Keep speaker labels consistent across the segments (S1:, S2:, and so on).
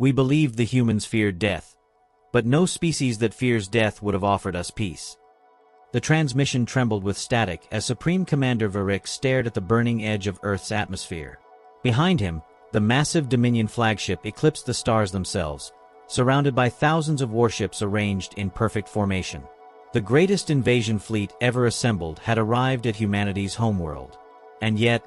S1: We believed the humans feared death, but no species that fears death would have offered us peace. The transmission trembled with static as Supreme Commander Varric stared at the burning edge of Earth's atmosphere. Behind him, the massive Dominion flagship eclipsed the stars themselves, surrounded by thousands of warships arranged in perfect formation. The greatest invasion fleet ever assembled had arrived at humanity's homeworld. And yet,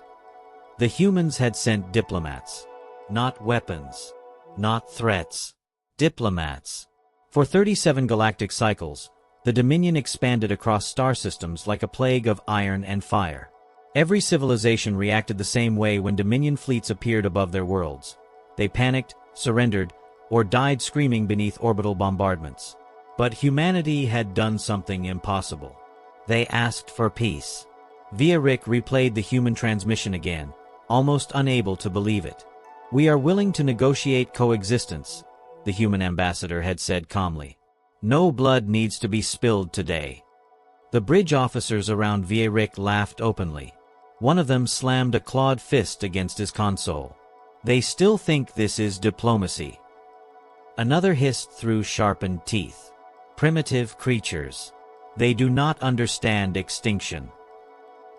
S1: the humans had sent diplomats. Not weapons. Not threats. Diplomats. For 37 galactic cycles, the Dominion expanded across star systems like a plague of iron and fire. Every civilization reacted the same way when Dominion fleets appeared above their worlds. They panicked, surrendered, or died screaming beneath orbital bombardments. But humanity had done something impossible. They asked for peace. Varric replayed the human transmission again, almost unable to believe it. "We are willing to negotiate coexistence," the human ambassador had said calmly. "No blood needs to be spilled today." The bridge officers around Varric laughed openly. One of them slammed a clawed fist against his console. "They still think this is diplomacy." Another hissed through sharpened teeth. "Primitive creatures. They do not understand extinction."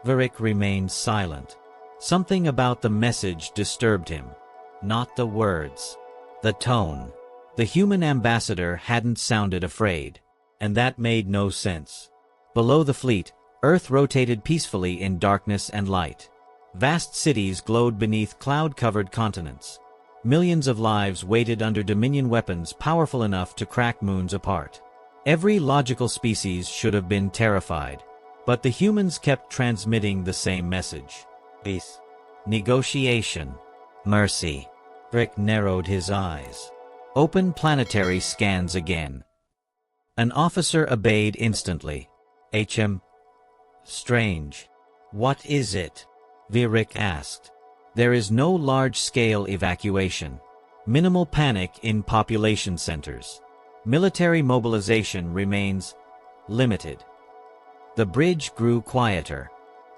S1: Varric remained silent. Something about the message disturbed him. Not the words. The tone. The human ambassador hadn't sounded afraid. And that made no sense. Below the fleet, Earth rotated peacefully in darkness and light. Vast cities glowed beneath cloud-covered continents. Millions of lives waited under Dominion weapons powerful enough to crack moons apart. Every logical species should have been terrified. But the humans kept transmitting the same message. Peace. Negotiation. Mercy. Varric narrowed his eyes. "Open planetary scans again." An officer obeyed instantly. "HM. Strange. What is it?" Varric asked. "There is no large-scale evacuation. Minimal panic in population centers. Military mobilization remains limited." The bridge grew quieter.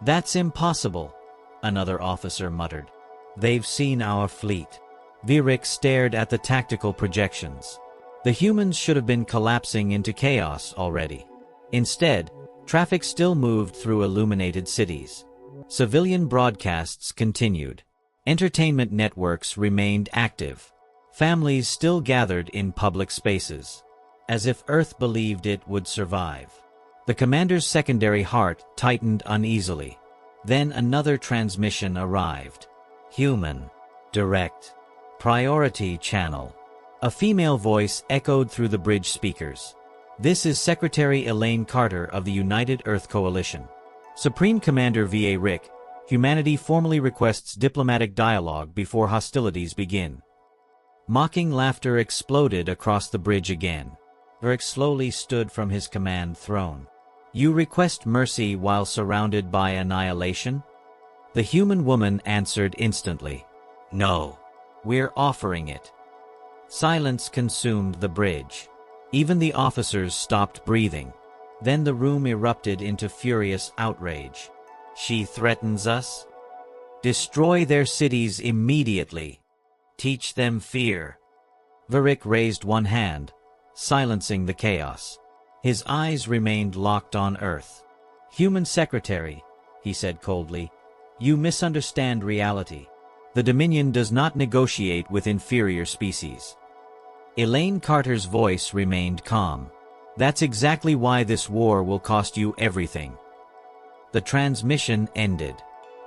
S1: "That's impossible," another officer muttered. "They've seen our fleet." Varric stared at the tactical projections. The humans should have been collapsing into chaos already. Instead, traffic still moved through illuminated cities. Civilian broadcasts continued. Entertainment networks remained active. Families still gathered in public spaces. As if Earth believed it would survive. The commander's secondary heart tightened uneasily. Then another transmission arrived. "Human. Direct. Priority channel." A female voice echoed through the bridge speakers. "This is Secretary Elaine Carter of the United Earth Coalition. Supreme Commander Varric, humanity formally requests diplomatic dialogue before hostilities begin." Mocking laughter exploded across the bridge again. Varric slowly stood from his command throne. "You request mercy while surrounded by annihilation?" The human woman answered instantly. "No. We're offering it." Silence consumed the bridge. Even the officers stopped breathing. Then the room erupted into furious outrage. "She threatens us? Destroy their cities immediately. Teach them fear." Varric raised one hand, silencing the chaos. His eyes remained locked on Earth. "Human Secretary," he said coldly, "you misunderstand reality. The Dominion does not negotiate with inferior species." Elaine Carter's voice remained calm. "That's exactly why this war will cost you everything." The transmission ended.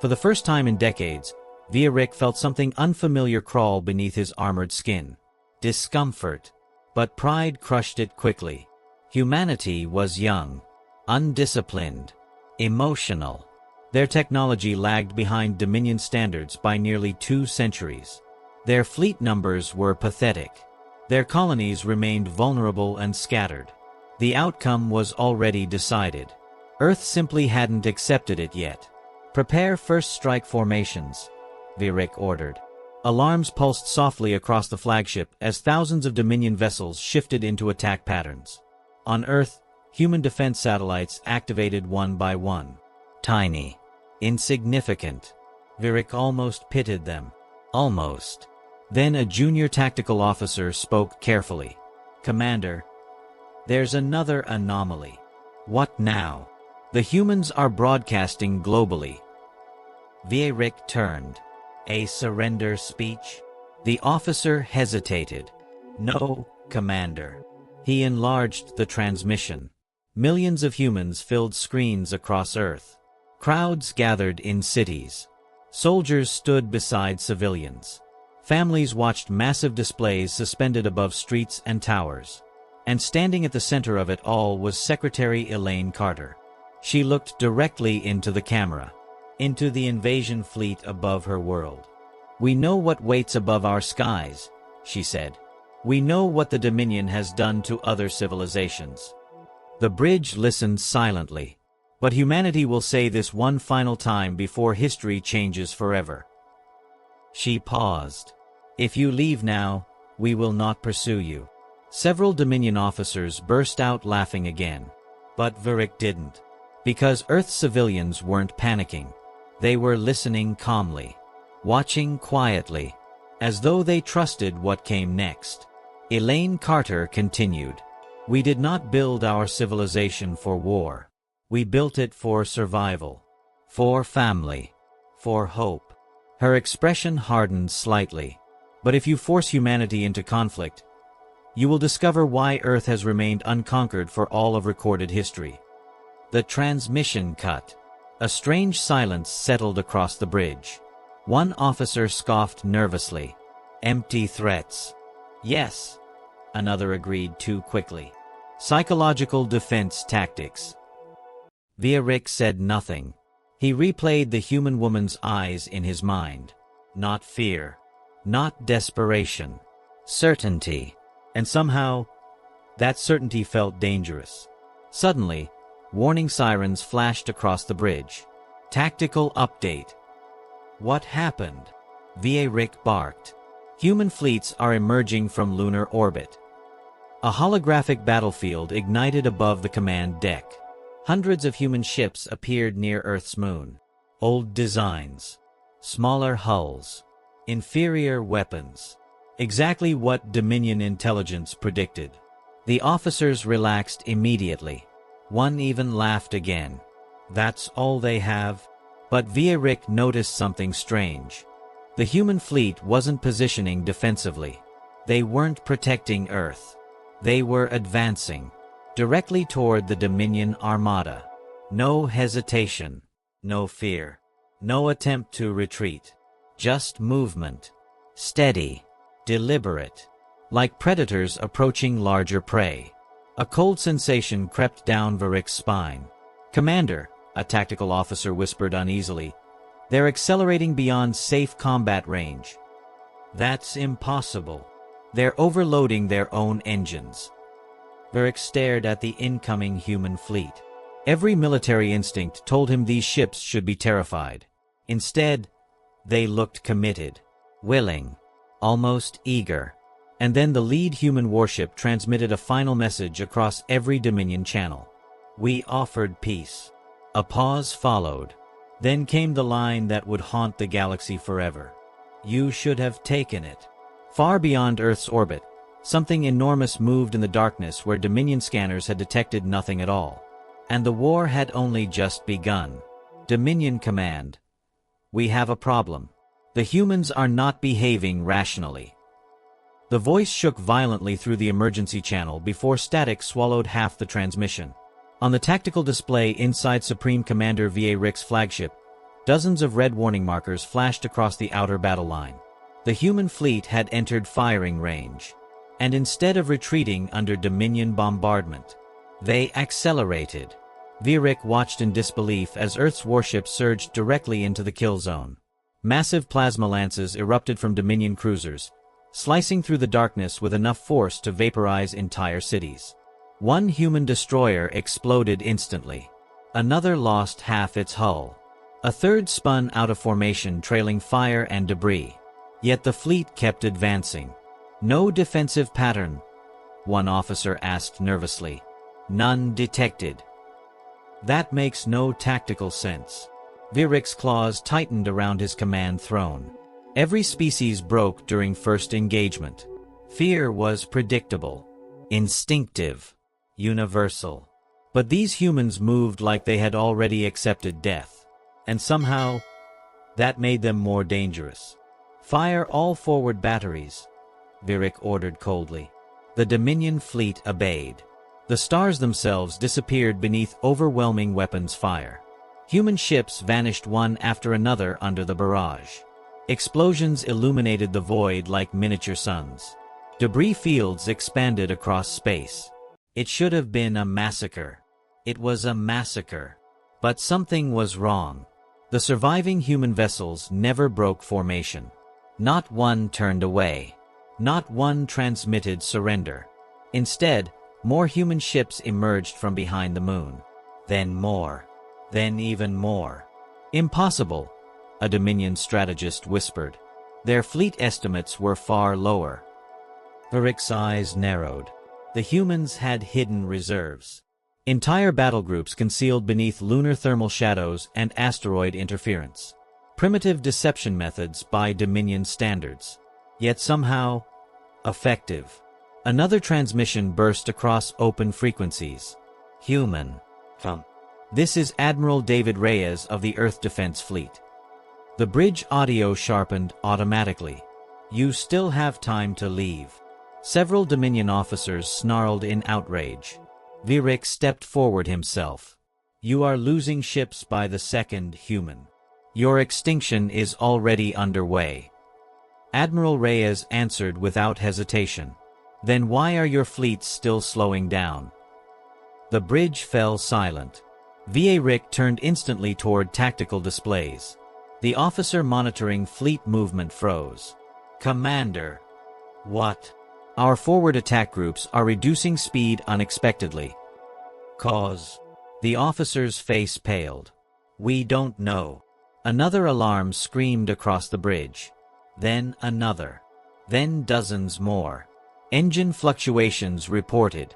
S1: For the first time in decades, Varric felt something unfamiliar crawl beneath his armored skin. Discomfort. But pride crushed it quickly. Humanity was young, undisciplined, emotional. Their technology lagged behind Dominion standards by nearly 2 centuries. Their fleet numbers were pathetic. Their colonies remained vulnerable and scattered. The outcome was already decided. Earth simply hadn't accepted it yet. "Prepare first strike formations," Varric ordered. Alarms pulsed softly across the flagship as thousands of Dominion vessels shifted into attack patterns. On Earth, human defense satellites activated one by one. Tiny. Insignificant. Varric almost pitied them. Almost. Then a junior tactical officer spoke carefully. "Commander, there's another anomaly." "What now?" "The humans are broadcasting globally." Vierick turned. "A surrender speech?" The officer hesitated. "No, Commander." He enlarged the transmission. Millions of humans filled screens across Earth. Crowds gathered in cities. Soldiers stood beside civilians. Families watched massive displays suspended above streets and towers. And standing at the center of it all was Secretary Elaine Carter. She looked directly into the camera, into the invasion fleet above her world. "We know what waits above our skies," she said. "We know what the Dominion has done to other civilizations." The bridge listened silently. "But humanity will say this one final time before history changes forever." She paused. "If you leave now, we will not pursue you." Several Dominion officers burst out laughing again. But Vierick didn't. Because Earth's civilians weren't panicking. They were listening calmly, watching quietly, as though they trusted what came next. Elaine Carter continued. "We did not build our civilization for war. We built it for survival, for family, for hope." Her expression hardened slightly. "But if you force humanity into conflict, you will discover why Earth has remained unconquered for all of recorded history." The transmission cut. A strange silence settled across the bridge. One officer scoffed nervously. "Empty threats." "Yes," another agreed too quickly. "Psychological defense tactics." Vierick said nothing. He replayed the human woman's eyes in his mind. Not fear. Not desperation. Certainty. And somehow, that certainty felt dangerous. Suddenly, warning sirens flashed across the bridge. "Tactical update." "What happened?" Vierick barked. "Human fleets are emerging from lunar orbit." A holographic battlefield ignited above the command deck. Hundreds of human ships appeared near Earth's moon. Old designs. Smaller hulls. Inferior weapons. Exactly what Dominion intelligence predicted. The officers relaxed immediately. One even laughed again. "That's all they have?" But Vierick noticed something strange. The human fleet wasn't positioning defensively. They weren't protecting Earth. They were advancing directly toward the Dominion armada. No hesitation. No fear. No attempt to retreat. Just movement. Steady. Deliberate. Like predators approaching larger prey. A cold sensation crept down Vierick's spine. "Commander," a tactical officer whispered uneasily, "they're accelerating beyond safe combat range." "That's impossible. They're overloading their own engines." Vierick stared at the incoming human fleet. Every military instinct told him these ships should be terrified. Instead, they looked committed, willing, almost eager. And then the lead human warship transmitted a final message across every Dominion channel. "We offered peace." A pause followed. Then came the line that would haunt the galaxy forever. "You should have taken it." Far beyond Earth's orbit, something enormous moved in the darkness where Dominion scanners had detected nothing at all. And the war had only just begun. Dominion Command. "We have a problem. The humans are not behaving rationally." The voice shook violently through the emergency channel before static swallowed half the transmission. On the tactical display inside Supreme Commander Vierick's flagship, dozens of red warning markers flashed across the outer battle line. The human fleet had entered firing range. And instead of retreating under Dominion bombardment, they accelerated. Vierick watched in disbelief as Earth's warships surged directly into the kill zone. Massive plasma lances erupted from Dominion cruisers, slicing through the darkness with enough force to vaporize entire cities. One human destroyer exploded instantly. Another lost half its hull. A third spun out of formation, trailing fire and debris. Yet the fleet kept advancing. "No defensive pattern?" one officer asked nervously. "None detected." "That makes no tactical sense." Vierick's claws tightened around his command throne. Every species broke during first engagement. Fear was predictable, instinctive, universal. But these humans moved like they had already accepted death. And somehow, that made them more dangerous. "Fire all forward batteries," Virik ordered coldly. The Dominion fleet obeyed. The stars themselves disappeared beneath overwhelming weapons fire. Human ships vanished one after another under the barrage. Explosions illuminated the void like miniature suns. Debris fields expanded across space. It should have been a massacre. It was a massacre. But something was wrong. The surviving human vessels never broke formation. Not one turned away. Not one transmitted surrender. Instead, more human ships emerged from behind the moon. Then more. Then even more. "Impossible," a Dominion strategist whispered. Their fleet estimates were far lower. Virik's eyes narrowed. The humans had hidden reserves. Entire battle groups concealed beneath lunar thermal shadows and asteroid interference. Primitive deception methods by Dominion standards. Yet somehow, effective. Another transmission burst across open frequencies. "Human. This is Admiral David Reyes of the Earth Defense Fleet." The bridge audio sharpened automatically. "You still have time to leave." Several Dominion officers snarled in outrage. Virik stepped forward himself. "You are losing ships by the second, human. Your extinction is already underway." Admiral Reyes answered without hesitation. "Then why are your fleets still slowing down?" The bridge fell silent. Virik turned instantly toward tactical displays. The officer monitoring fleet movement froze. "Commander." "What?" "Our forward attack groups are reducing speed unexpectedly." "Cause?" The officer's face paled. "We don't know." Another alarm screamed across the bridge. Then another. Then dozens more. Engine fluctuations reported.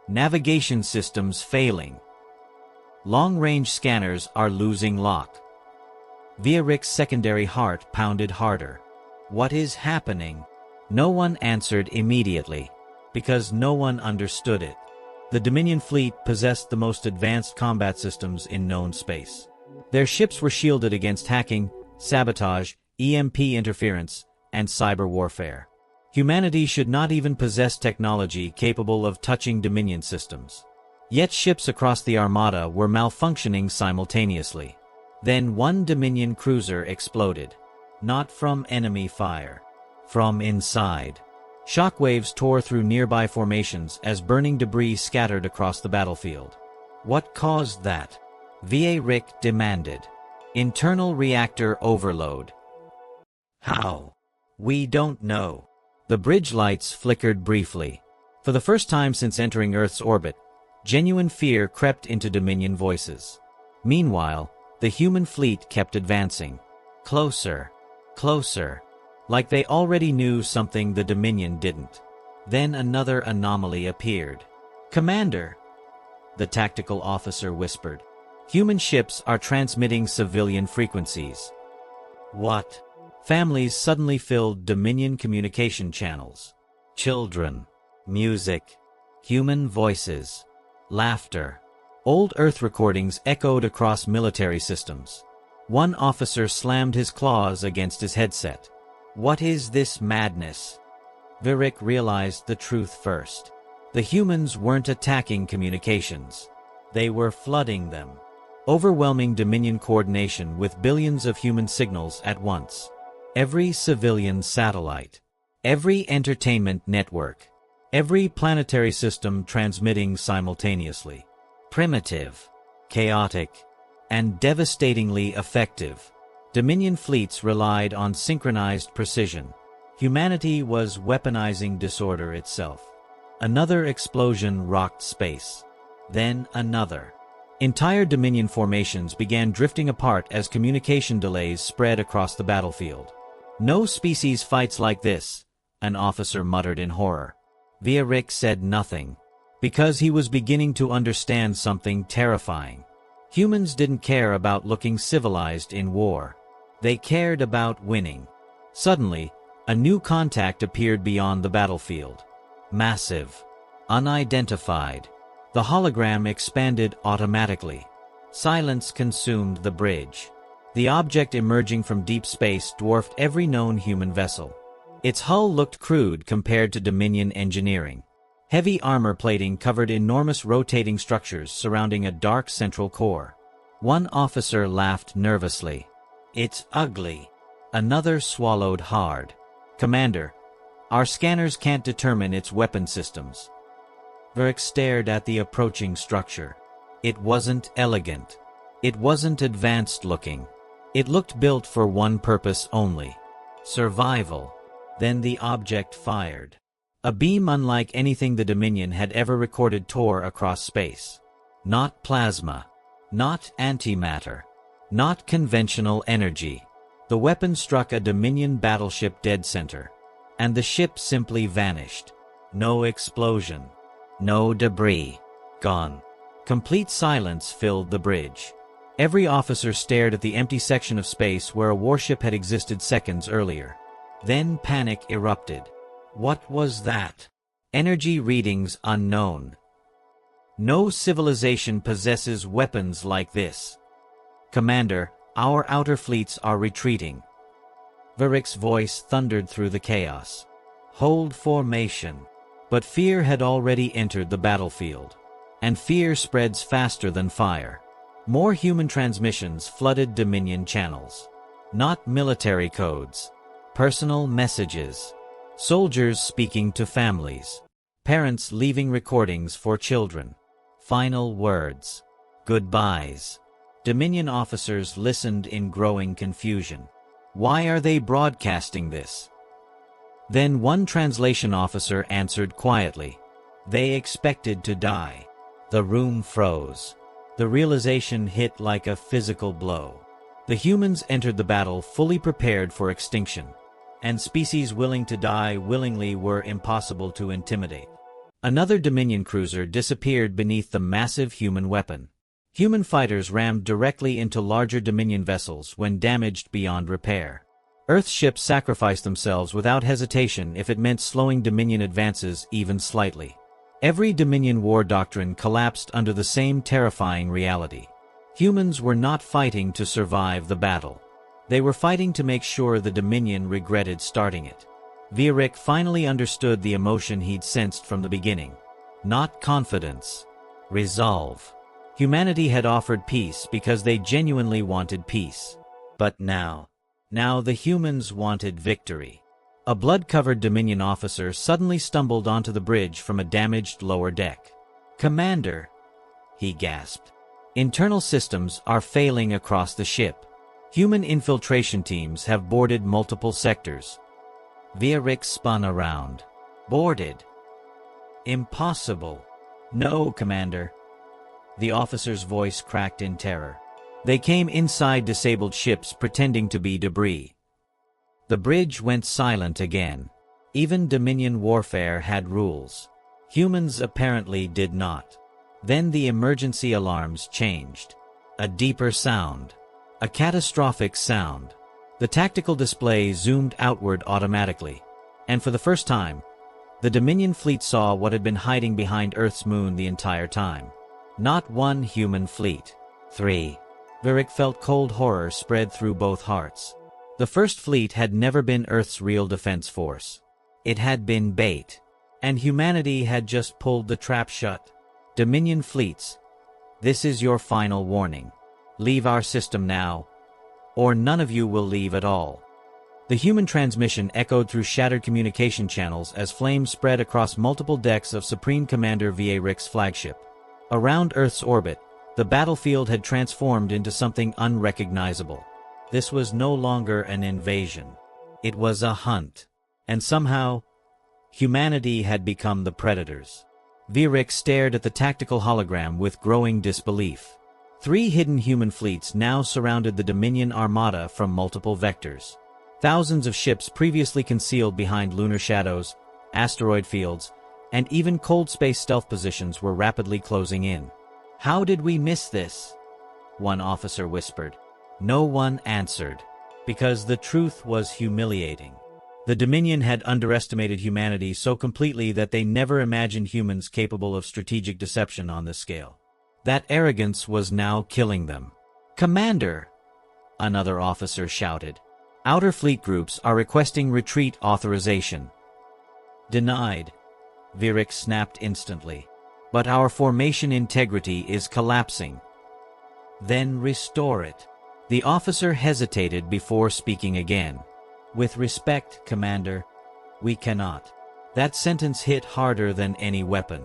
S1: Navigation systems failing. Long-range scanners are losing lock. Virik's secondary heart pounded harder. What is happening? No one answered immediately, because no one understood it. The Dominion fleet possessed the most advanced combat systems in known space. Their ships were shielded against hacking, sabotage, EMP interference, and cyber warfare. Humanity should not even possess technology capable of touching Dominion systems. Yet ships across the Armada were malfunctioning simultaneously. Then one Dominion cruiser exploded. Not from enemy fire. From inside. Shockwaves tore through nearby formations as burning debris scattered across the battlefield. What caused that? Virik demanded. Internal reactor overload. How? We don't know. The bridge lights flickered briefly. For the first time since entering Earth's orbit, genuine fear crept into Dominion voices. Meanwhile, the human fleet kept advancing. Closer. Closer. Like they already knew something the Dominion didn't. Then another anomaly appeared. "Commander," the tactical officer whispered. "Human ships are transmitting civilian frequencies." What? Families suddenly filled Dominion communication channels. Children. Music. Human voices. Laughter. Old Earth recordings echoed across military systems. One officer slammed his claws against his headset. What is this madness? Virik realized the truth first. The humans weren't attacking communications. They were flooding them. Overwhelming Dominion coordination with billions of human signals at once. Every civilian satellite. Every entertainment network. Every planetary system transmitting simultaneously. Primitive. Chaotic. And devastatingly effective. Dominion fleets relied on synchronized precision. Humanity was weaponizing disorder itself. Another explosion rocked space. Then another. Entire Dominion formations began drifting apart as communication delays spread across the battlefield. "No species fights like this," an officer muttered in horror. Virik said nothing, because he was beginning to understand something terrifying. Humans didn't care about looking civilized in war. They cared about winning. Suddenly, a new contact appeared beyond the battlefield. Massive. Unidentified. The hologram expanded automatically. Silence consumed the bridge. The object emerging from deep space dwarfed every known human vessel. Its hull looked crude compared to Dominion engineering. Heavy armor plating covered enormous rotating structures surrounding a dark central core. One officer laughed nervously. "It's ugly." Another swallowed hard. "Commander, our scanners can't determine its weapon systems." Varric stared at the approaching structure. It wasn't elegant. It wasn't advanced looking. It looked built for one purpose only: survival. Then the object fired. A beam unlike anything the Dominion had ever recorded tore across space. Not plasma. Not antimatter. Not conventional energy. The weapon struck a Dominion battleship dead center. And the ship simply vanished. No explosion. No debris. Gone. Complete silence filled the bridge. Every officer stared at the empty section of space where a warship had existed seconds earlier. Then panic erupted. What was that? Energy readings unknown. No civilization possesses weapons like this. "Commander, our outer fleets are retreating." Varric's voice thundered through the chaos. "Hold formation." But fear had already entered the battlefield. And fear spreads faster than fire. More human transmissions flooded Dominion channels. Not military codes. Personal messages. Soldiers speaking to families. Parents leaving recordings for children. Final words. Goodbyes. Dominion officers listened in growing confusion. Why are they broadcasting this? Then one translation officer answered quietly. They expected to die. The room froze. The realization hit like a physical blow. The humans entered the battle fully prepared for extinction. And species willing to die willingly were impossible to intimidate. Another Dominion cruiser disappeared beneath the massive human weapon. Human fighters rammed directly into larger Dominion vessels when damaged beyond repair. Earth ships sacrificed themselves without hesitation if it meant slowing Dominion advances even slightly. Every Dominion war doctrine collapsed under the same terrifying reality. Humans were not fighting to survive the battle. They were fighting to make sure the Dominion regretted starting it. Varric finally understood the emotion he'd sensed from the beginning. Not confidence. Resolve. Humanity had offered peace because they genuinely wanted peace. But now the humans wanted victory. A blood-covered Dominion officer suddenly stumbled onto the bridge from a damaged lower deck. "Commander," he gasped. "Internal systems are failing across the ship. Human infiltration teams have boarded multiple sectors." Varric spun around. "Boarded? Impossible." "No, Commander." The officer's voice cracked in terror. "They came inside disabled ships pretending to be debris." The bridge went silent again. Even Dominion warfare had rules. Humans apparently did not. Then the emergency alarms changed. A deeper sound. A catastrophic sound. The tactical display zoomed outward automatically. And for the first time, the Dominion fleet saw what had been hiding behind Earth's moon the entire time. Not one human fleet. 3. Varric felt cold horror spread through both hearts. The First Fleet had never been Earth's real defense force. It had been bait. And humanity had just pulled the trap shut. Dominion fleets, this is your final warning. Leave our system now, or none of you will leave at all. The human transmission echoed through shattered communication channels as flames spread across multiple decks of Supreme Commander Varric's flagship. Around Earth's orbit, the battlefield had transformed into something unrecognizable. This was no longer an invasion. It was a hunt. And somehow, humanity had become the predators. Varric stared at the tactical hologram with growing disbelief. 3 hidden human fleets now surrounded the Dominion armada from multiple vectors. Thousands of ships previously concealed behind lunar shadows, asteroid fields, and even cold space stealth positions were rapidly closing in. "How did we miss this?" one officer whispered. No one answered. Because the truth was humiliating. The Dominion had underestimated humanity so completely that they never imagined humans capable of strategic deception on this scale. That arrogance was now killing them. "Commander!" another officer shouted. "Outer fleet groups are requesting retreat authorization." "Denied," Virik snapped instantly. "But our formation integrity is collapsing." "Then restore it." The officer hesitated before speaking again. "With respect, Commander, we cannot." That sentence hit harder than any weapon.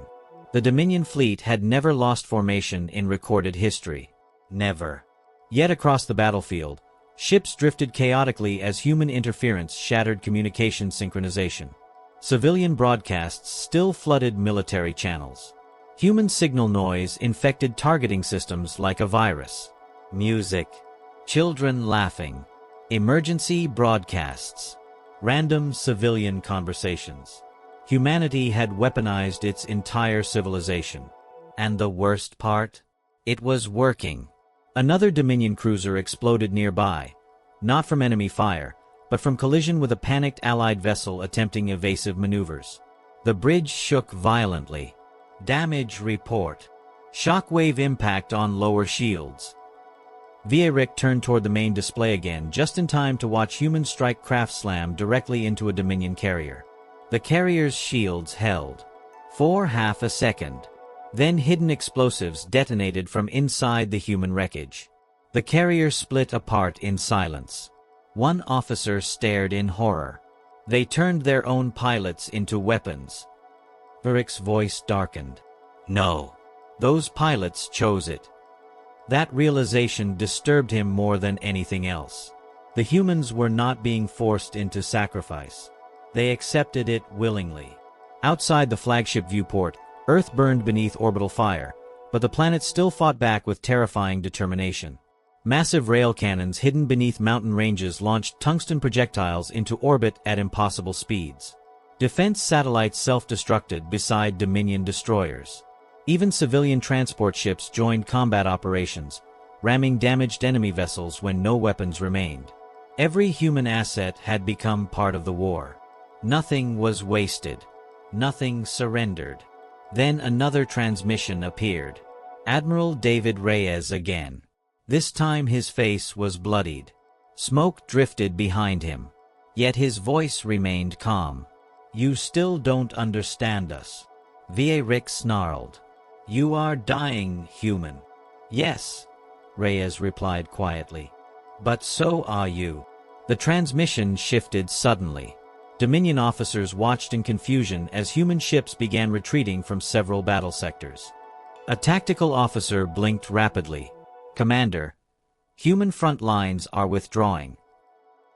S1: The Dominion fleet had never lost formation in recorded history. Never. Yet across the battlefield, ships drifted chaotically as human interference shattered communication synchronization. Civilian broadcasts still flooded military channels. Human signal noise infected targeting systems like a virus. Music. Children laughing. Emergency broadcasts. Random civilian conversations. Humanity had weaponized its entire civilization. And the worst part? It was working. Another Dominion cruiser exploded nearby, not from enemy fire, but from collision with a panicked Allied vessel attempting evasive maneuvers. The bridge shook violently. Damage report. Shockwave impact on lower shields. Virik turned toward the main display again, just in time to watch human strike craft slam directly into a Dominion carrier. The carrier's shields held for half a second. Then hidden explosives detonated from inside the human wreckage. The carrier split apart in silence. One officer stared in horror. They turned their own pilots into weapons. Virik's voice darkened. No. Those pilots chose it. That realization disturbed him more than anything else. The humans were not being forced into sacrifice. They accepted it willingly. Outside the flagship viewport, Earth burned beneath orbital fire, but the planet still fought back with terrifying determination. Massive rail cannons hidden beneath mountain ranges launched tungsten projectiles into orbit at impossible speeds. Defense satellites self-destructed beside Dominion destroyers. Even civilian transport ships joined combat operations, ramming damaged enemy vessels when no weapons remained. Every human asset had become part of the war. Nothing was wasted. Nothing surrendered. Then another transmission appeared. Admiral David Reyes again. This time his face was bloodied. Smoke drifted behind him. Yet his voice remained calm. "You still don't understand us." Virik snarled. "You are dying, human." "Yes," Reyes replied quietly. "But so are you." The transmission shifted suddenly. Dominion officers watched in confusion as human ships began retreating from several battle sectors. A tactical officer blinked rapidly. "Commander, human front lines are withdrawing."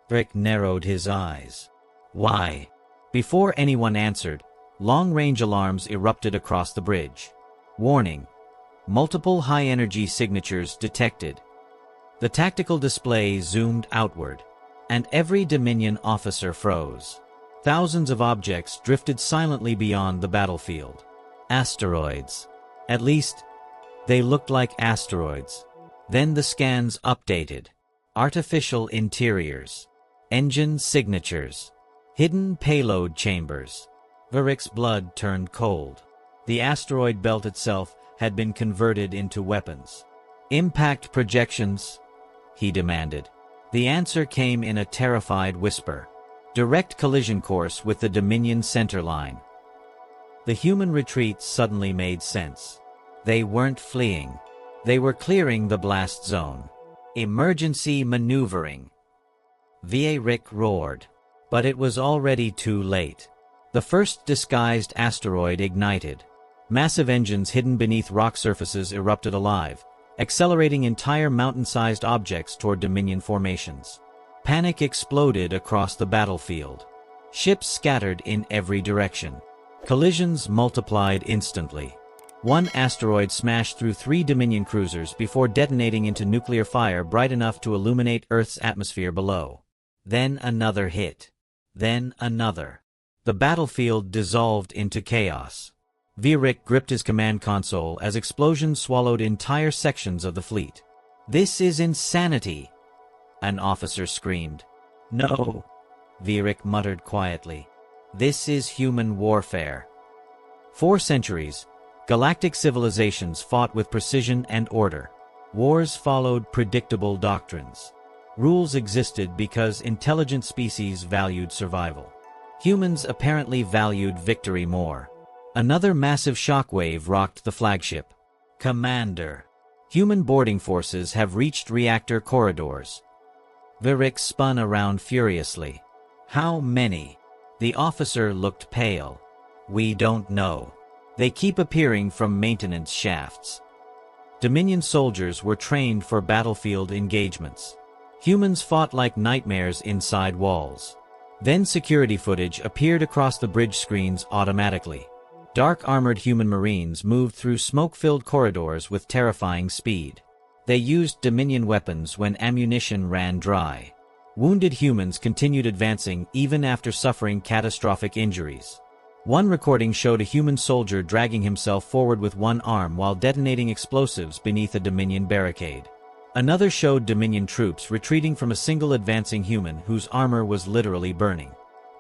S1: Virik narrowed his eyes. "Why?" Before anyone answered, long-range alarms erupted across the bridge. Warning: multiple high-energy signatures detected. The tactical display zoomed outward, and every Dominion officer froze. Thousands of objects drifted silently beyond the battlefield. Asteroids. At least, they looked like asteroids. Then the scans updated. Artificial interiors. Engine signatures. Hidden payload chambers. Virik's blood turned cold. The asteroid belt itself had been converted into weapons. "Impact projections?" he demanded. The answer came in a terrified whisper. "Direct collision course with the Dominion center line." The human retreat suddenly made sense. They weren't fleeing. They were clearing the blast zone. Emergency maneuvering. Virik roared. But it was already too late. The first disguised asteroid ignited. Massive engines hidden beneath rock surfaces erupted alive, accelerating entire mountain-sized objects toward Dominion formations. Panic exploded across the battlefield. Ships scattered in every direction. Collisions multiplied instantly. One asteroid smashed through 3 Dominion cruisers before detonating into nuclear fire bright enough to illuminate Earth's atmosphere below. Then another hit. Then another. The battlefield dissolved into chaos. Virik gripped his command console as explosions swallowed entire sections of the fleet. "This is insanity," an officer screamed. "No," Virik muttered quietly. "This is human warfare." For centuries, galactic civilizations fought with precision and order. Wars followed predictable doctrines. Rules existed because intelligent species valued survival. Humans apparently valued victory more. Another massive shockwave rocked the flagship. "Commander, human boarding forces have reached reactor corridors." Virik spun around furiously. "How many?" The officer looked pale. "We don't know. They keep appearing from maintenance shafts." Dominion soldiers were trained for battlefield engagements. Humans fought like nightmares inside walls. Then security footage appeared across the bridge screens automatically. Dark armored human marines moved through smoke-filled corridors with terrifying speed. They used Dominion weapons when ammunition ran dry. Wounded humans continued advancing even after suffering catastrophic injuries. One recording showed a human soldier dragging himself forward with one arm while detonating explosives beneath a Dominion barricade. Another showed Dominion troops retreating from a single advancing human whose armor was literally burning.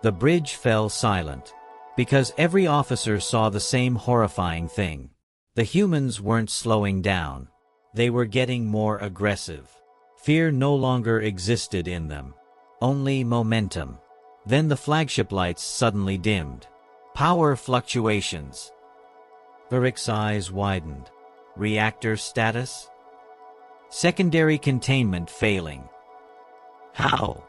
S1: The bridge fell silent, because every officer saw the same horrifying thing. The humans weren't slowing down. They were getting more aggressive. Fear no longer existed in them. Only momentum. Then the flagship lights suddenly dimmed. Power fluctuations. Virik's eyes widened. Reactor status? Secondary containment failing. How?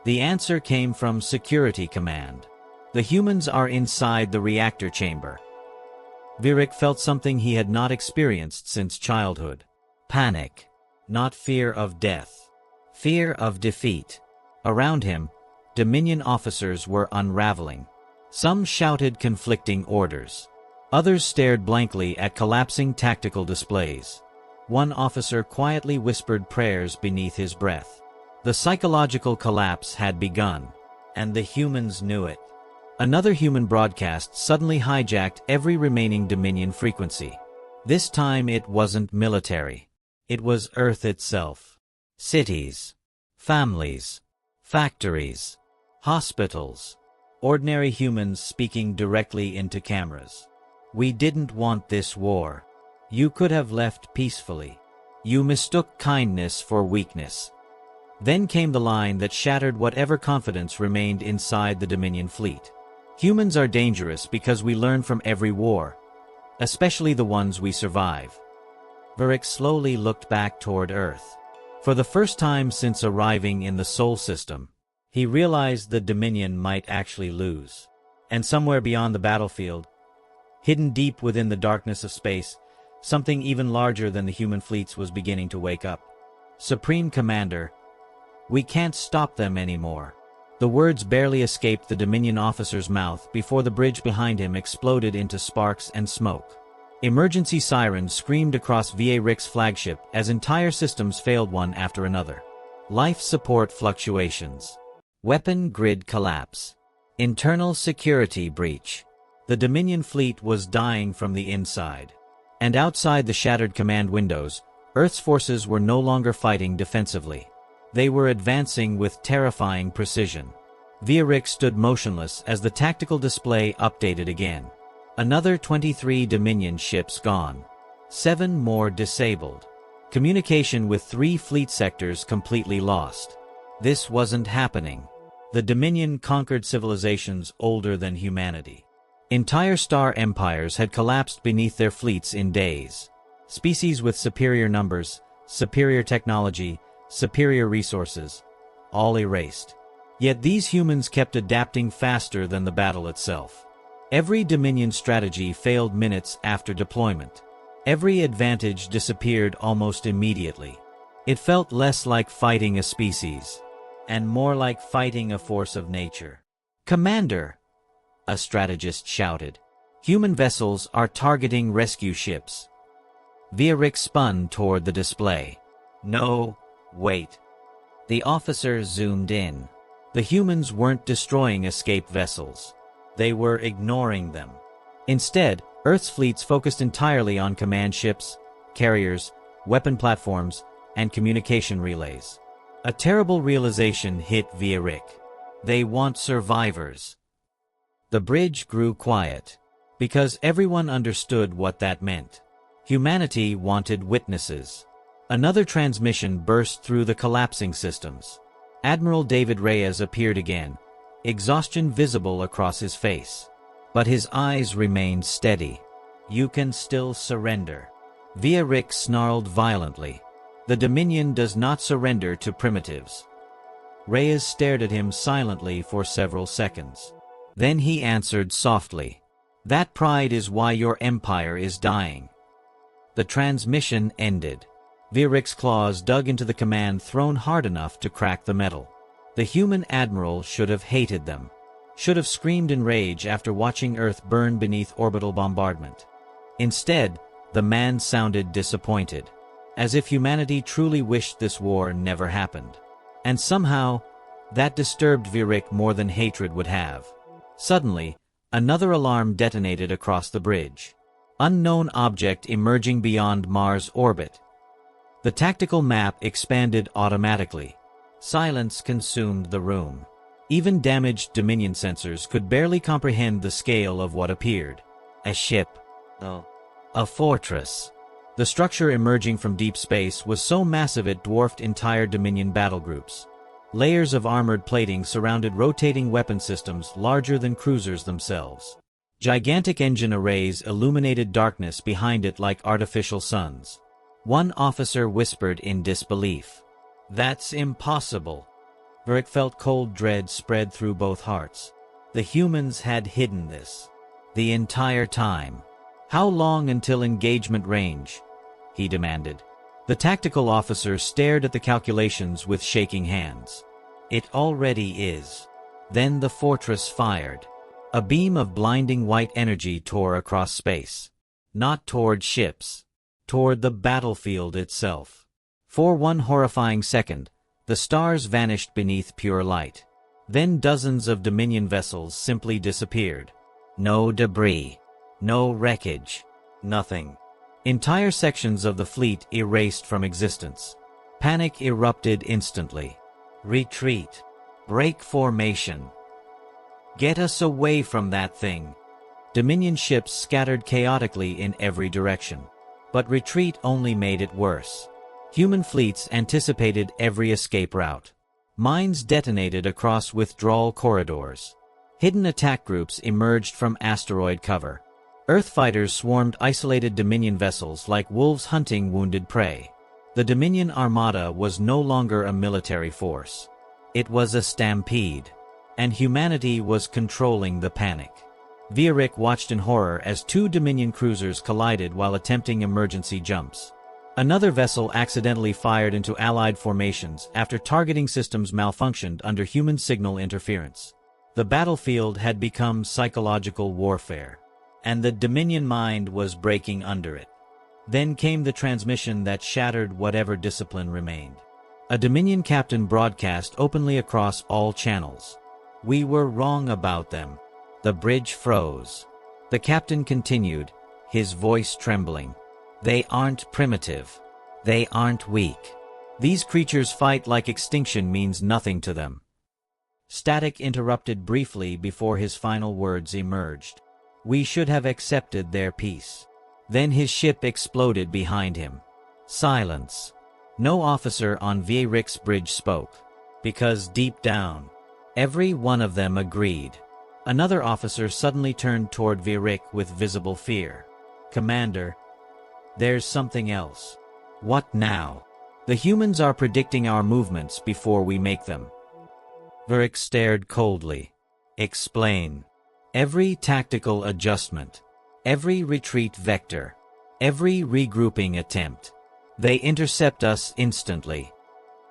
S1: The answer came from Security Command. The humans are inside the reactor chamber. Virik felt something he had not experienced since childhood. Panic. Not fear of death. Fear of defeat. Around him, Dominion officers were unraveling. Some shouted conflicting orders. Others stared blankly at collapsing tactical displays. One officer quietly whispered prayers beneath his breath. The psychological collapse had begun, and the humans knew it. Another human broadcast suddenly hijacked every remaining Dominion frequency. This time it wasn't military. It was Earth itself. Cities, families, factories, hospitals. Ordinary humans speaking directly into cameras. "We didn't want this war. You could have left peacefully. You mistook kindness for weakness." Then came the line that shattered whatever confidence remained inside the Dominion fleet. "Humans are dangerous because we learn from every war, especially the ones we survive." Virik slowly looked back toward Earth. For the first time since arriving in the Sol system, he realized the Dominion might actually lose. And somewhere beyond the battlefield, hidden deep within the darkness of space, something even larger than the human fleets was beginning to wake up. "Supreme Commander, we can't stop them anymore." The words barely escaped the Dominion officer's mouth before the bridge behind him exploded into sparks and smoke. Emergency sirens screamed across Virik's flagship as entire systems failed one after another. Life support fluctuations. Weapon grid collapse. Internal security breach. The Dominion fleet was dying from the inside. And outside the shattered command windows, Earth's forces were no longer fighting defensively. They were advancing with terrifying precision. Virik stood motionless as the tactical display updated again. Another 23 Dominion ships gone. 7 more disabled. Communication with 3 fleet sectors completely lost. This wasn't happening. The Dominion conquered civilizations older than humanity. Entire star empires had collapsed beneath their fleets in days. Species with superior numbers, superior technology, superior resources, all erased. Yet these humans kept adapting faster than the battle itself. Every Dominion strategy failed minutes after deployment. Every advantage disappeared almost immediately. It felt less like fighting a species, and more like fighting a force of nature. "Commander," a strategist shouted. "Human vessels are targeting rescue ships." Virik spun toward the display. "No, wait." The officer zoomed in. The humans weren't destroying escape vessels. They were ignoring them. Instead, Earth's fleets focused entirely on command ships, carriers, weapon platforms, and communication relays. A terrible realization hit Vierick. They want survivors. The bridge grew quiet, because everyone understood what that meant. Humanity wanted witnesses. Another transmission burst through the collapsing systems. Admiral David Reyes appeared again, exhaustion visible across his face. But his eyes remained steady. "You can still surrender." Vierick snarled violently. "The Dominion does not surrender to primitives." Reyes stared at him silently for several seconds. Then he answered softly, "That pride is why your empire is dying." The transmission ended. Vierick's claws dug into the command throne hard enough to crack the metal. The human admiral should have hated them. Should have screamed in rage after watching Earth burn beneath orbital bombardment. Instead, the man sounded disappointed, as if humanity truly wished this war never happened. And somehow, that disturbed Vierick more than hatred would have. Suddenly, another alarm detonated across the bridge. Unknown object emerging beyond Mars' orbit. The tactical map expanded automatically. Silence consumed the room. Even damaged Dominion sensors could barely comprehend the scale of what appeared. A ship. No. A fortress. The structure emerging from deep space was so massive it dwarfed entire Dominion battle groups. Layers of armored plating surrounded rotating weapon systems larger than cruisers themselves. Gigantic engine arrays illuminated darkness behind it like artificial suns. One officer whispered in disbelief. "That's impossible." Vierick felt cold dread spread through both hearts. The humans had hidden this. The entire time. "How long until engagement range?" he demanded. The tactical officer stared at the calculations with shaking hands. "It already is." Then the fortress fired. A beam of blinding white energy tore across space. Not toward ships. Toward the battlefield itself. For one horrifying second, the stars vanished beneath pure light. Then dozens of Dominion vessels simply disappeared. No debris. No wreckage. Nothing. Entire sections of the fleet erased from existence. Panic erupted instantly. "Retreat. Break formation. Get us away from that thing." Dominion ships scattered chaotically in every direction. But retreat only made it worse. Human fleets anticipated every escape route. Mines detonated across withdrawal corridors. Hidden attack groups emerged from asteroid cover. Earth fighters swarmed isolated Dominion vessels like wolves hunting wounded prey. The Dominion Armada was no longer a military force. It was a stampede. And humanity was controlling the panic. Vierick watched in horror as two Dominion cruisers collided while attempting emergency jumps. Another vessel accidentally fired into Allied formations after targeting systems malfunctioned under human signal interference. The battlefield had become psychological warfare, and the Dominion mind was breaking under it. Then came the transmission that shattered whatever discipline remained. A Dominion captain broadcast openly across all channels. "We were wrong about them." The bridge froze. The captain continued, his voice trembling. "They aren't primitive. They aren't weak. These creatures fight like extinction means nothing to them." Static interrupted briefly before his final words emerged. "We should have accepted their peace." Then his ship exploded behind him. Silence. No officer on Vierick's bridge spoke, because deep down, every one of them agreed. Another officer suddenly turned toward Vierick with visible fear. "Commander, there's something else." "What now?" "The humans are predicting our movements before we make them." Vierick stared coldly. "Explain." "Every tactical adjustment. Every retreat vector. Every regrouping attempt. They intercept us instantly."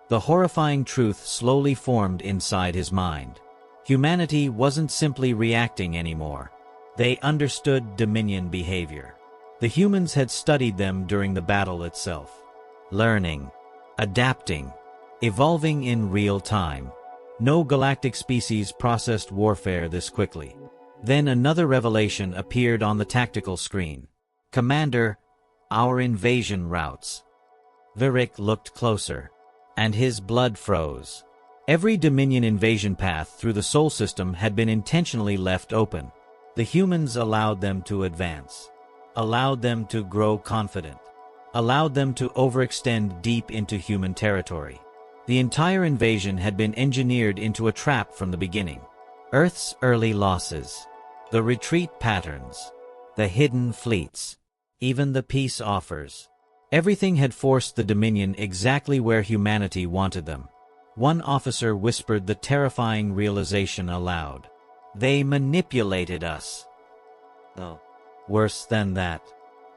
S1: The horrifying truth slowly formed inside his mind. Humanity wasn't simply reacting anymore. They understood Dominion behavior. The humans had studied them during the battle itself. Learning. Adapting. Evolving in real time. No galactic species processed warfare this quickly. Then another revelation appeared on the tactical screen. "Commander, our invasion routes." Vierick looked closer. And his blood froze. Every Dominion invasion path through the Sol system had been intentionally left open. The humans allowed them to advance, allowed them to grow confident, allowed them to overextend deep into human territory. The entire invasion had been engineered into a trap from the beginning. Earth's early losses, the retreat patterns, the hidden fleets, even the peace offers. Everything had forced the Dominion exactly where humanity wanted them. One officer whispered the terrifying realization aloud. They manipulated us. No. Worse than that.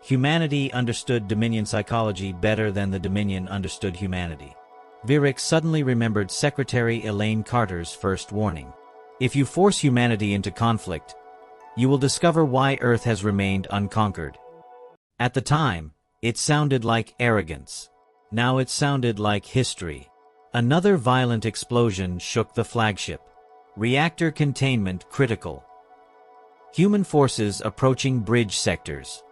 S1: Humanity understood Dominion psychology better than the Dominion understood humanity. Virik suddenly remembered Secretary Elaine Carter's first warning. If you force humanity into conflict, you will discover why Earth has remained unconquered. At the time, it sounded like arrogance. Now it sounded like history. Another violent explosion shook the flagship. Reactor containment critical. Human forces approaching bridge sectors.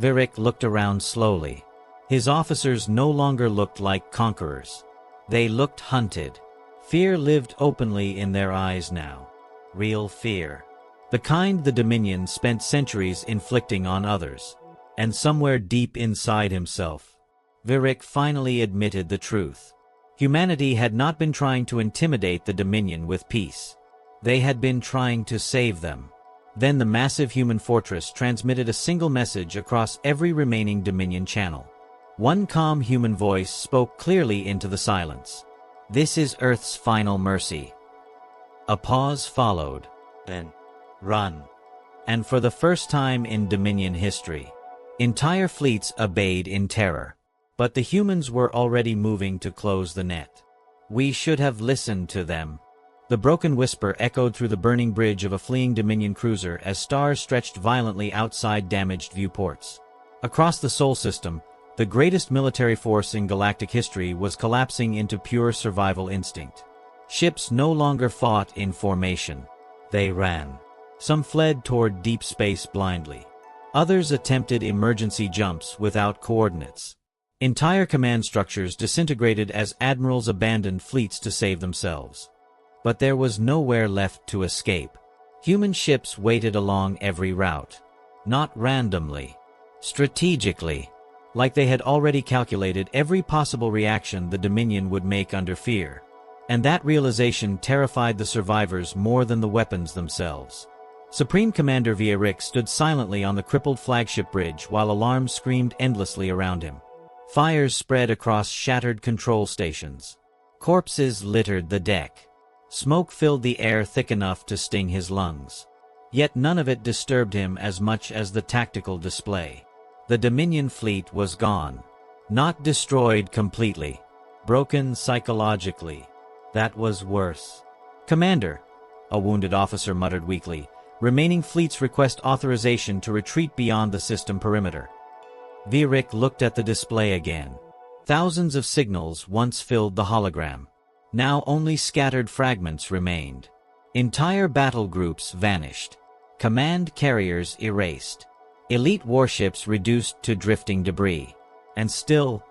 S1: Virik looked around slowly. His officers no longer looked like conquerors. They looked hunted. Fear lived openly in their eyes now. Real fear. The kind the Dominion spent centuries inflicting on others. And somewhere deep inside himself, Virik finally admitted the truth. Humanity had not been trying to intimidate the Dominion with peace. They had been trying to save them. Then the massive human fortress transmitted a single message across every remaining Dominion channel. One calm human voice spoke clearly into the silence. This is Earth's final mercy. A pause followed. Then, run. And for the first time in Dominion history, entire fleets obeyed in terror. But the humans were already moving to close the net. We should have listened to them. The broken whisper echoed through the burning bridge of a fleeing Dominion cruiser as stars stretched violently outside damaged viewports. Across the Sol system, the greatest military force in galactic history was collapsing into pure survival instinct. Ships no longer fought in formation. They ran. Some fled toward deep space blindly. Others attempted emergency jumps without coordinates. Entire command structures disintegrated as admirals abandoned fleets to save themselves. But there was nowhere left to escape. Human ships waited along every route. Not randomly. Strategically. Like they had already calculated every possible reaction the Dominion would make under fear. And that realization terrified the survivors more than the weapons themselves. Supreme Commander Virik stood silently on the crippled flagship bridge while alarms screamed endlessly around him. Fires spread across shattered control stations. Corpses littered the deck. Smoke filled the air thick enough to sting his lungs. Yet none of it disturbed him as much as the tactical display. The Dominion fleet was gone. Not destroyed completely. Broken psychologically. That was worse. Commander, a wounded officer muttered weakly, remaining fleets request authorization to retreat beyond the system perimeter. Virik looked at the display again. Thousands of signals once filled the hologram. Now only scattered fragments remained. Entire battle groups vanished. Command carriers erased. Elite warships reduced to drifting debris. And still,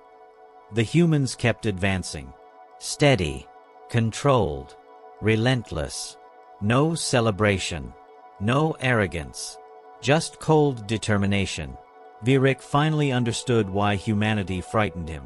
S1: the humans kept advancing. Steady, controlled, relentless. No celebration. No arrogance. Just cold determination. Virik finally understood why humanity frightened him.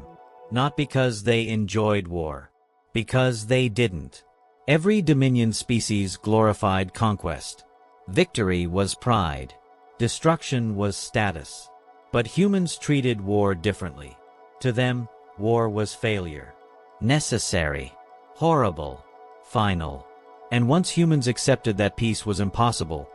S1: Not because they enjoyed war. Because they didn't. Every Dominion species glorified conquest. Victory was pride. Destruction was status. But humans treated war differently. To them, war was failure. Necessary. Horrible. Final. And once humans accepted that peace was impossible,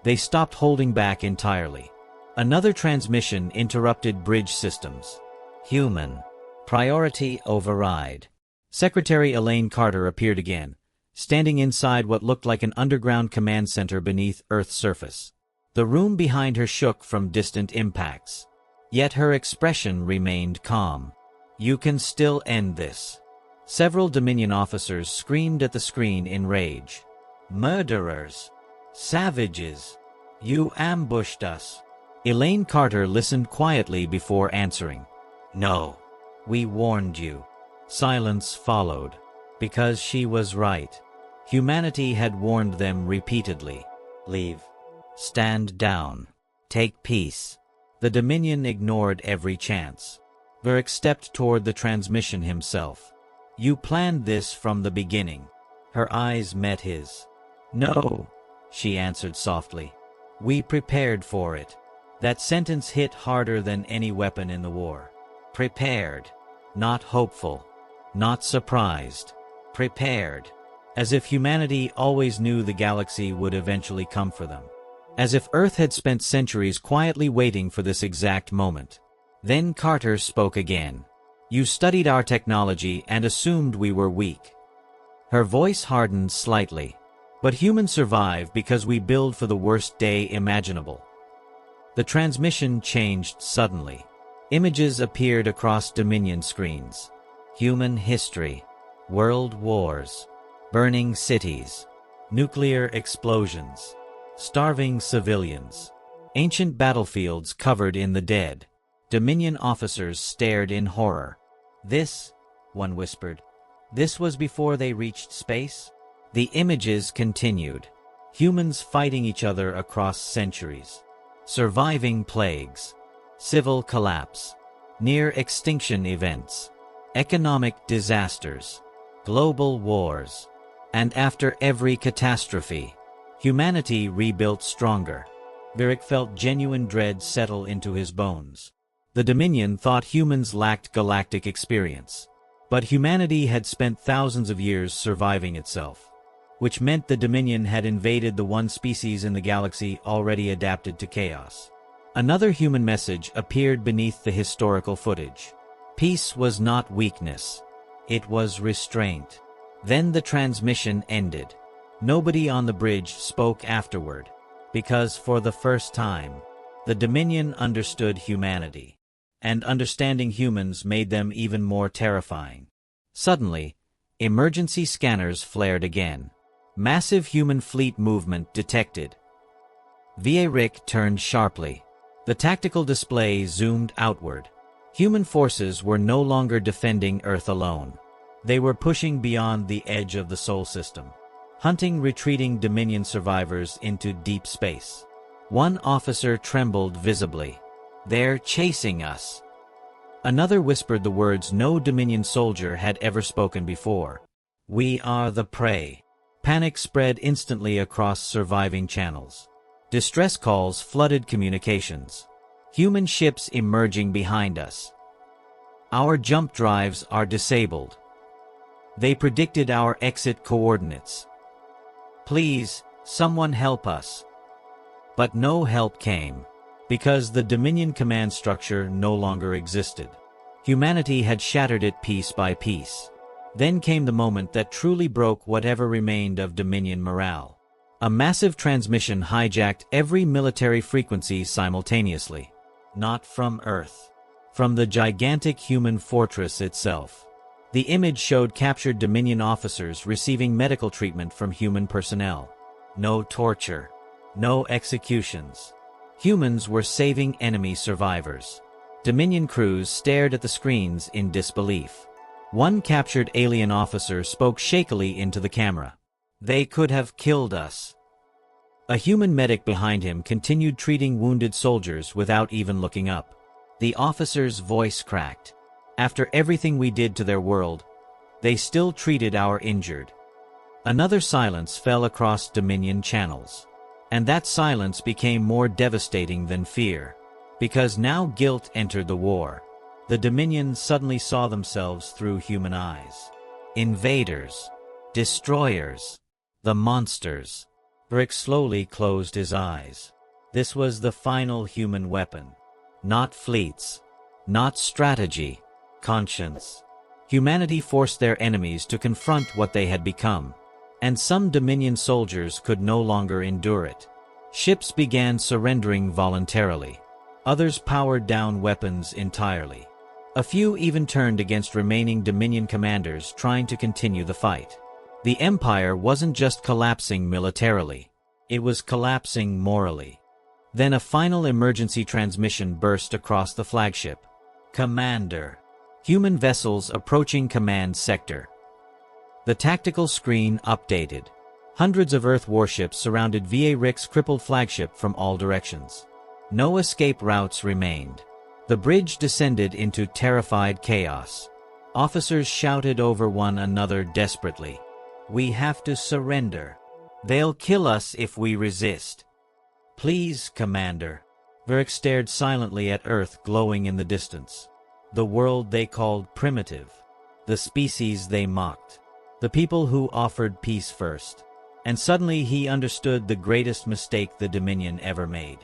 S1: they stopped holding back entirely. Another transmission interrupted bridge systems. Human. Priority override. Secretary Elaine Carter appeared again, standing inside what looked like an underground command center beneath Earth's surface. The room behind her shook from distant impacts. Yet her expression remained calm. You can still end this. Several Dominion officers screamed at the screen in rage. Murderers! Savages! You ambushed us! Elaine Carter listened quietly before answering. No. We warned you. Silence followed. Because she was right. Humanity had warned them repeatedly. Leave. Stand down. Take peace. The Dominion ignored every chance. Varric stepped toward the transmission himself. You planned this from the beginning. Her eyes met his. No, she answered softly. We prepared for it. That sentence hit harder than any weapon in the war. Prepared. Not hopeful. Not surprised. Prepared. As if humanity always knew the galaxy would eventually come for them. As if Earth had spent centuries quietly waiting for this exact moment. Then Carter spoke again. You studied our technology and assumed we were weak. Her voice hardened slightly. But humans survive because we build for the worst day imaginable. The transmission changed suddenly. Images appeared across Dominion screens. Human history. World wars. Burning cities. Nuclear explosions. Starving civilians. Ancient battlefields covered in the dead. Dominion officers stared in horror. This, one whispered, this was before they reached space? The images continued. Humans fighting each other across centuries. Surviving plagues. Civil collapse. Near-extinction events. Economic disasters. Global wars. And after every catastrophe, humanity rebuilt stronger. Varric felt genuine dread settle into his bones. The Dominion thought humans lacked galactic experience. But humanity had spent thousands of years surviving itself. Which meant the Dominion had invaded the one species in the galaxy already adapted to chaos. Another human message appeared beneath the historical footage. Peace was not weakness. It was restraint. Then the transmission ended. Nobody on the bridge spoke afterward. Because for the first time, the Dominion understood humanity. And understanding humans made them even more terrifying. Suddenly, emergency scanners flared again. Massive human fleet movement detected. Varric turned sharply. The tactical display zoomed outward. Human forces were no longer defending Earth alone. They were pushing beyond the edge of the Sol system, hunting retreating Dominion survivors into deep space. One officer trembled visibly. They're chasing us. Another whispered the words no Dominion soldier had ever spoken before. We are the prey. Panic spread instantly across surviving channels. Distress calls flooded communications. Human ships emerging behind us. Our jump drives are disabled. They predicted our exit coordinates. Please, someone help us. But no help came. Because the Dominion command structure no longer existed. Humanity had shattered it piece by piece. Then came the moment that truly broke whatever remained of Dominion morale. A massive transmission hijacked every military frequency simultaneously. Not from Earth. From the gigantic human fortress itself. The image showed captured Dominion officers receiving medical treatment from human personnel. No torture. No executions. Humans were saving enemy survivors. Dominion crews stared at the screens in disbelief. One captured alien officer spoke shakily into the camera. They could have killed us. A human medic behind him continued treating wounded soldiers without even looking up. The officer's voice cracked. After everything we did to their world, they still treated our injured. Another silence fell across Dominion channels. And that silence became more devastating than fear. Because now guilt entered the war. The Dominion suddenly saw themselves through human eyes. Invaders. Destroyers. The monsters. Varric slowly closed his eyes. This was the final human weapon. Not fleets. Not strategy. Conscience. Humanity forced their enemies to confront what they had become. And some Dominion soldiers could no longer endure it. Ships began surrendering voluntarily. Others powered down weapons entirely. A few even turned against remaining Dominion commanders trying to continue the fight. The Empire wasn't just collapsing militarily. It was collapsing morally. Then a final emergency transmission burst across the flagship. Commander. Human vessels approaching command sector. The tactical screen updated. Hundreds of Earth warships surrounded VA Rick's crippled flagship from all directions. No escape routes remained. The bridge descended into terrified chaos. Officers shouted over one another desperately. "We have to surrender. They'll kill us if we resist." "Please, Commander." Varric stared silently at Earth glowing in the distance. The world they called primitive. The species they mocked. The people who offered peace first. And suddenly he understood the greatest mistake the Dominion ever made.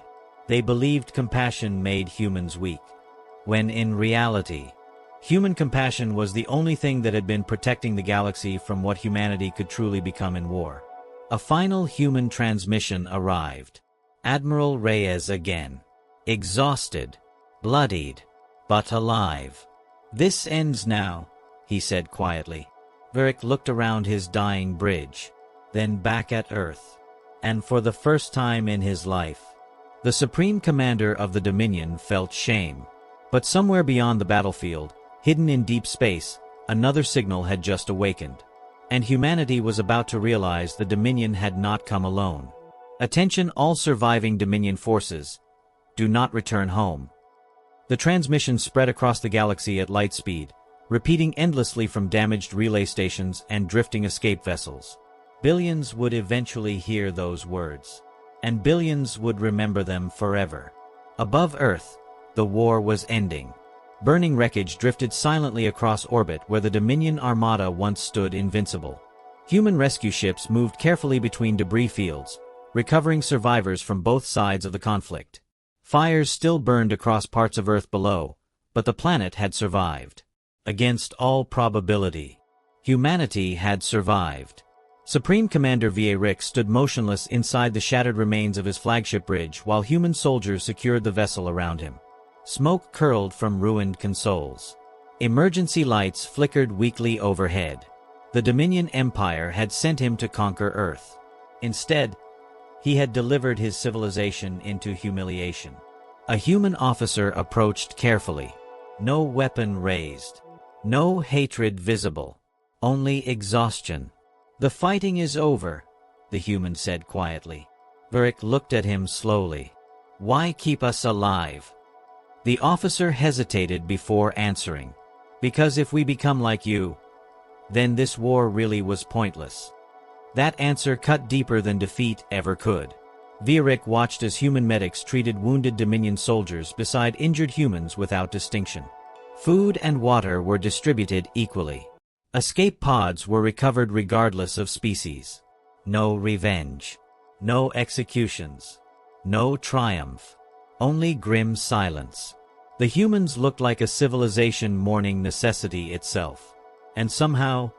S1: They believed compassion made humans weak, when in reality, human compassion was the only thing that had been protecting the galaxy from what humanity could truly become in war. A final human transmission arrived. Admiral Reyes again. Exhausted, bloodied, but alive. "This ends now," he said quietly. Varric looked around his dying bridge, then back at Earth. And for the first time in his life, the Supreme Commander of the Dominion felt shame. But somewhere beyond the battlefield, hidden in deep space, another signal had just awakened. And humanity was about to realize the Dominion had not come alone. "Attention all surviving Dominion forces. Do not return home." The transmission spread across the galaxy at light speed, repeating endlessly from damaged relay stations and drifting escape vessels. Billions would eventually hear those words, and billions would remember them forever. Above Earth, the war was ending. Burning wreckage drifted silently across orbit where the Dominion Armada once stood invincible. Human rescue ships moved carefully between debris fields, recovering survivors from both sides of the conflict. Fires still burned across parts of Earth below, but the planet had survived. Against all probability, humanity had survived. Supreme Commander V.A. Rick stood motionless inside the shattered remains of his flagship bridge while human soldiers secured the vessel around him. Smoke curled from ruined consoles. Emergency lights flickered weakly overhead. The Dominion Empire had sent him to conquer Earth. Instead, he had delivered his civilization into humiliation. A human officer approached carefully. No weapon raised. No hatred visible. Only exhaustion. "The fighting is over," the human said quietly. Varric looked at him slowly. "Why keep us alive?" The officer hesitated before answering. "Because if we become like you, then this war really was pointless." That answer cut deeper than defeat ever could. Varric watched as human medics treated wounded Dominion soldiers beside injured humans without distinction. Food and water were distributed equally. Escape pods were recovered regardless of species. No revenge. No executions. No triumph. Only grim silence. The humans looked like a civilization mourning necessity itself. And somehow,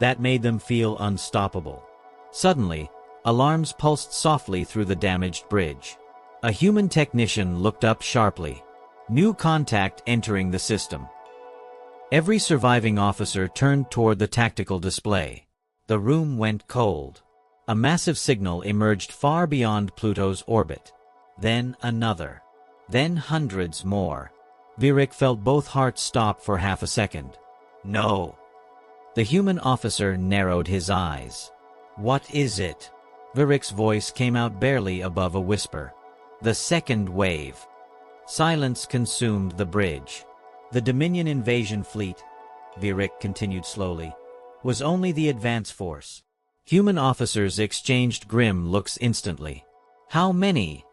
S1: that made them feel unstoppable. Suddenly, alarms pulsed softly through the damaged bridge. A human technician looked up sharply. New contact entering the system. Every surviving officer turned toward the tactical display. The room went cold. A massive signal emerged far beyond Pluto's orbit. Then another. Then hundreds more. Varric felt both hearts stop for half a second. "No." The human officer narrowed his eyes. "What is it?" Varric's voice came out barely above a whisper. "The second wave." Silence consumed the bridge. The Dominion invasion fleet, Varric continued slowly, was only the advance force. Human officers exchanged grim looks instantly. "How many?"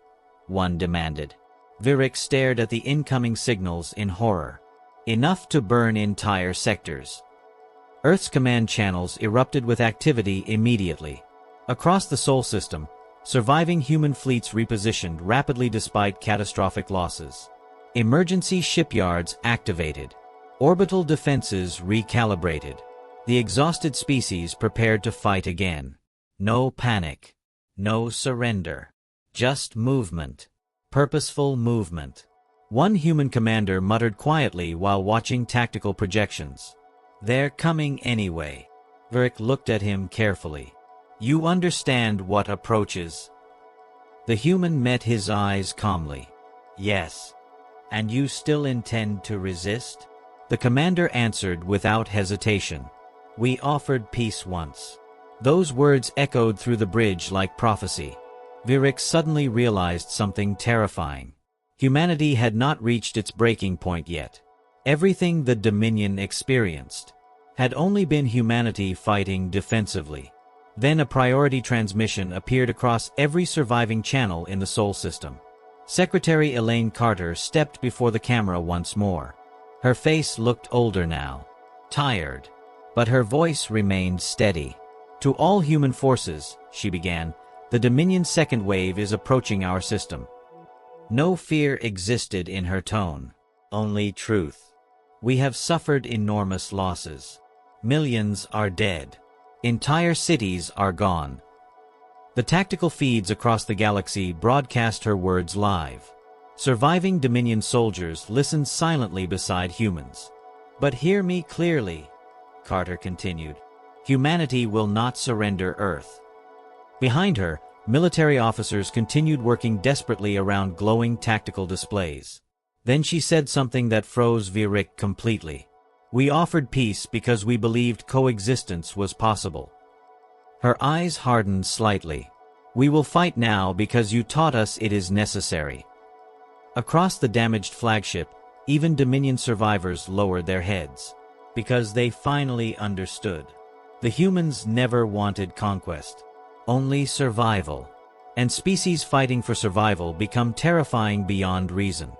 S1: one demanded. Varric stared at the incoming signals in horror. "Enough to burn entire sectors." Earth's command channels erupted with activity immediately. Across the Sol system, surviving human fleets repositioned rapidly despite catastrophic losses. Emergency shipyards activated. Orbital defenses recalibrated. The exhausted species prepared to fight again. No panic. No surrender. Just movement. Purposeful movement. One human commander muttered quietly while watching tactical projections. "They're coming anyway." Varric looked at him carefully. "You understand what approaches?" The human met his eyes calmly. "Yes." "And you still intend to resist?" The commander answered without hesitation. We offered peace once. Those words echoed through the bridge like prophecy. Virik suddenly realized something terrifying. Humanity had not reached its breaking point yet. Everything the Dominion experienced had only been humanity fighting defensively. Then a priority transmission appeared across every surviving channel in the Sol system. Secretary Elaine Carter stepped before the camera once more. Her face looked older now, tired, but her voice remained steady. To all human forces, she began, the Dominion's second wave is approaching our system. No fear existed in her tone, only truth. We have suffered enormous losses. Millions are dead. Entire cities are gone. The tactical feeds across the galaxy broadcast her words live. Surviving Dominion soldiers listened silently beside humans. But hear me clearly, Carter continued. Humanity will not surrender Earth. Behind her, military officers continued working desperately around glowing tactical displays. Then she said something that froze Virik completely. We offered peace because we believed coexistence was possible. Her eyes hardened slightly. We will fight now because you taught us it is necessary. Across the damaged flagship, even Dominion survivors lowered their heads, because they finally understood. The humans never wanted conquest, only survival. And species fighting for survival become terrifying beyond reason.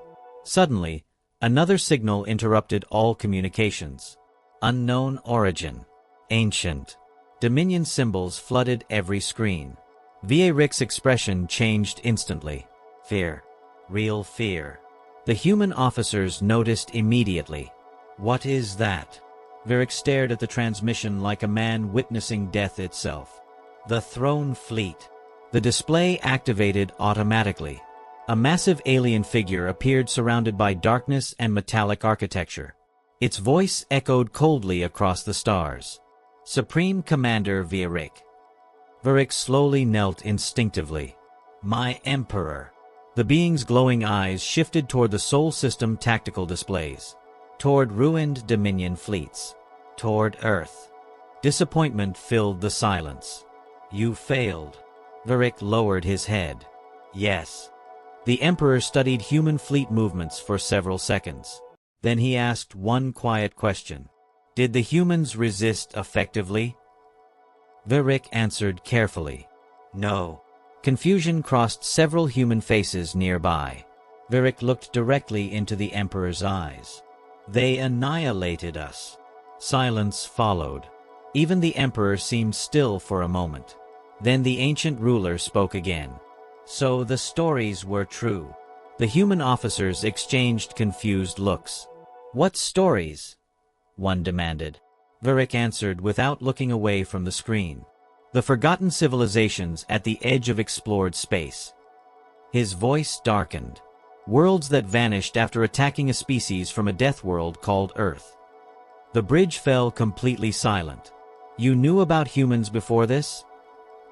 S1: Suddenly, another signal interrupted all communications. Unknown origin. Ancient. Dominion symbols flooded every screen. Virik's expression changed instantly. Fear. Real fear. The human officers noticed immediately. What is that? Virik stared at the transmission like a man witnessing death itself. The Throne Fleet. The display activated automatically. A massive alien figure appeared surrounded by darkness and metallic architecture. Its voice echoed coldly across the stars. Supreme Commander Virik. Virik slowly knelt instinctively. My Emperor. The being's glowing eyes shifted toward the Sol System tactical displays, toward ruined Dominion fleets, toward Earth. Disappointment filled the silence. You failed. Virik lowered his head. Yes. The Emperor studied human fleet movements for several seconds. Then he asked one quiet question. Did the humans resist effectively? Virik answered carefully. No. Confusion crossed several human faces nearby. Virik looked directly into the Emperor's eyes. They annihilated us. Silence followed. Even the Emperor seemed still for a moment. Then the ancient ruler spoke again. So the stories were true. The human officers exchanged confused looks. What stories? One demanded. Virik answered without looking away from the screen. The forgotten civilizations at the edge of explored space. His voice darkened. Worlds that vanished after attacking a species from a death world called Earth. The bridge fell completely silent. You knew about humans before this?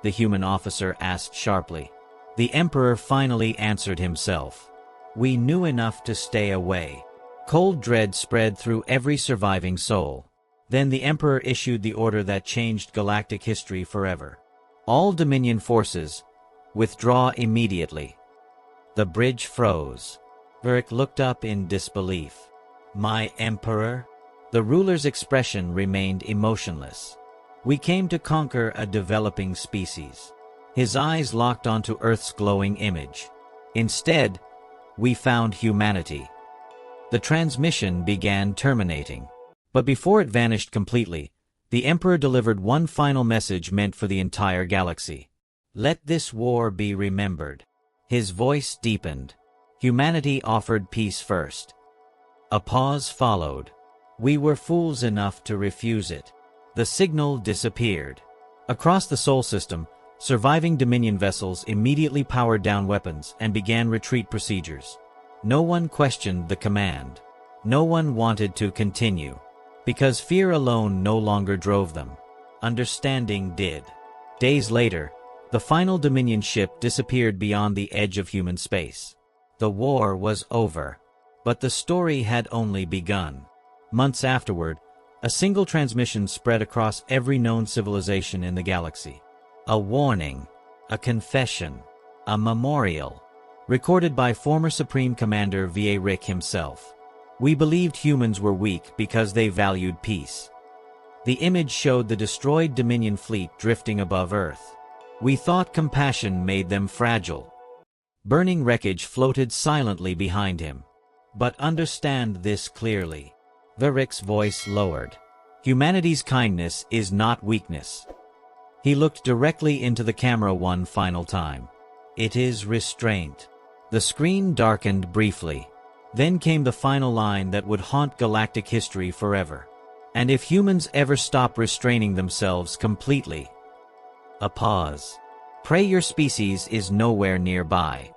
S1: The human officer asked sharply. The Emperor finally answered himself. We knew enough to stay away. Cold dread spread through every surviving soul. Then the Emperor issued the order that changed galactic history forever. All Dominion forces, withdraw immediately. The bridge froze. Virik looked up in disbelief. My Emperor? The ruler's expression remained emotionless. We came to conquer a developing species. His eyes locked onto Earth's glowing image. Instead, we found humanity. The transmission began terminating. But before it vanished completely, the Emperor delivered one final message meant for the entire galaxy. Let this war be remembered. His voice deepened. Humanity offered peace first. A pause followed. We were fools enough to refuse it. The signal disappeared. Across the Sol system, surviving Dominion vessels immediately powered down weapons and began retreat procedures. No one questioned the command. No one wanted to continue. Because fear alone no longer drove them. Understanding did. Days later, the final Dominion ship disappeared beyond the edge of human space. The war was over. But the story had only begun. Months afterward, a single transmission spread across every known civilization in the galaxy. A warning, a confession, a memorial, recorded by former Supreme Commander VA Rick himself. We believed humans were weak because they valued peace. The image showed the destroyed Dominion fleet drifting above Earth. We thought compassion made them fragile. Burning wreckage floated silently behind him. But understand this clearly. Varrick's voice lowered. Humanity's kindness is not weakness. He looked directly into the camera one final time. It is restraint. The screen darkened briefly. Then came the final line that would haunt galactic history forever. And if humans ever stop restraining themselves completely. A pause. Pray your species is nowhere nearby.